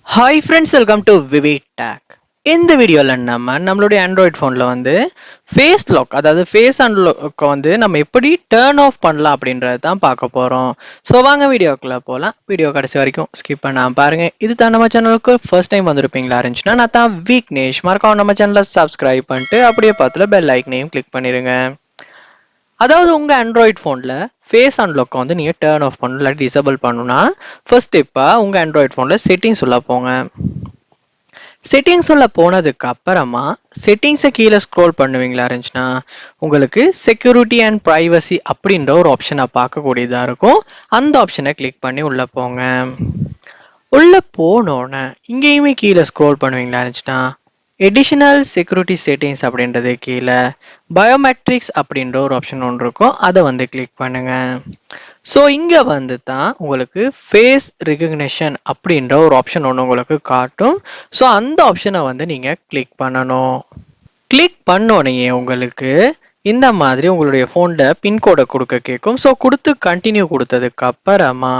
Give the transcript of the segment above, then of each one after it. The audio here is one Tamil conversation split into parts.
Hi friends, welcome to Vivek take. இந்த வீடியோவில் நம்மளுடைய ஆண்ட்ராய்ட் ஃபோனில் வந்து ஃபேஸ் லாக், அதாவது ஃபேஸ் அன்லாக்கை வந்து நம்ம எப்படி டேர்ன் ஆஃப் பண்ணலாம் அப்படின்றத தான் பார்க்க போகிறோம். ஸோ வாங்க வீடியோக்குள்ளே போகலாம். வீடியோ கடைசி வரைக்கும் ஸ்கிப் பண்ணாமல் பாருங்கள். இது தான் நம்ம சேனலுக்கு ஃபர்ஸ்ட் டைம் வந்திருப்பீங்களா இருந்துச்சுன்னா, நான் தான் விக்னேஷ். மறக்காம நம்ம சேனலை சப்ஸ்கிரைப் பண்ணிட்டு அப்படியே பார்த்துல பெல் ஐக்கனையும் கிளிக் பண்ணிடுங்க. அதாவது உங்கள் ஆண்ட்ராய்ட் ஃபோனில் ஃபேஸ் அன்லாக்கை வந்து நீங்கள் டேர்ன் ஆஃப் பண்ணணும், இல்லாட்டி டிசேபிள் பண்ணணும்னா ஃபர்ஸ்ட் ஸ்டெப்பாக உங்கள் ஆண்ட்ராய்ட் ஃபோனில் செட்டிங்ஸ் உள்ள போங்க. செட்டிங்ஸ் உள்ள போனதுக்கு அப்புறமா செட்டிங்ஸை கீழே ஸ்க்ரோல் பண்ணுவீங்களா இருந்துச்சுன்னா உங்களுக்கு செக்யூரிட்டி அண்ட் ப்ரைவசி அப்படின்ற ஒரு ஆப்ஷனை பார்க்கக்கூடியதாக இருக்கும். அந்த ஆப்ஷனை கிளிக் பண்ணி உள்ளே போங்க. உள்ளே போனோன்னே இங்கேயுமே கீழே ஸ்க்ரோல் பண்ணுவீங்களா இருந்துச்சுன்னா எடிஷனல் செக்யூரிட்டி செட்டிங்ஸ் அப்படின்றது கீழே பயோமெட்ரிக்ஸ் அப்படின்ற ஒரு ஆப்ஷன் ஒன்று இருக்கும். அதை வந்து கிளிக் பண்ணுங்க. ஸோ இங்கே வந்து தான் உங்களுக்கு ஃபேஸ் ரெகக்னிஷன் அப்படின்ற ஒரு ஆப்ஷன் ஒன்று உங்களுக்கு காட்டும். ஸோ அந்த ஆப்ஷனை வந்து நீங்கள் கிளிக் பண்ணணும். கிளிக் பண்ணோடனே உங்களுக்கு இந்த மாதிரி உங்களுடைய ஃபோனில் பின்கோடை கொடுக்க கேட்கும். ஸோ கொடுத்து கண்டினியூ கொடுத்ததுக்கு அப்புறமா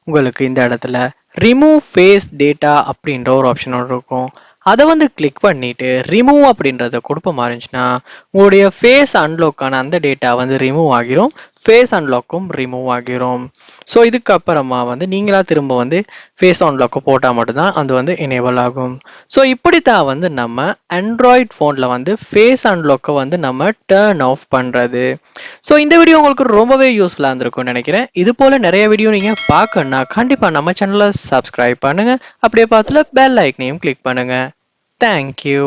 உங்களுக்கு இந்த இடத்துல ரிமூவ் ஃபேஸ் டேட்டா அப்படின்ற ஒரு ஆப்ஷன் ஒன்று இருக்கும். அதை வந்து கிளிக் பண்ணிட்டு ரிமூவ் அப்படின்றத கொடுப்ப இருந்துச்சுன்னா உங்களுடைய ஃபேஸ் அன்லாக்கான அந்த டேட்டா வந்து ரிமூவ் ஆகிரும். ஃபேஸ் அன்லாக்கும் ரிமூவ் ஆகிரும். ஸோ இதுக்கப்புறமா வந்து நீங்களா திரும்ப வந்து ஃபேஸ் அன்லாக்கு போட்டால் மட்டும்தான் அது வந்து எனேபிள் ஆகும். ஸோ இப்படித்தான் வந்து நம்ம ஆண்ட்ராய்ட் ஃபோனில் வந்து ஃபேஸ் அன்லாக்கை வந்து நம்ம டேர்ன் ஆஃப் பண்ணுறது. ஸோ இந்த வீடியோ உங்களுக்கு ரொம்பவே யூஸ்ஃபுல்லாக இருந்திருக்கும்னு நினைக்கிறேன். இது போல் நிறைய வீடியோ நீங்கள் பார்க்கணுன்னா கண்டிப்பாக நம்ம சேனலை சப்ஸ்கிரைப் பண்ணுங்கள். அப்படியே பார்த்துல பெல் ஐக்கனையும் கிளிக் பண்ணுங்கள். தேங்க்யூ.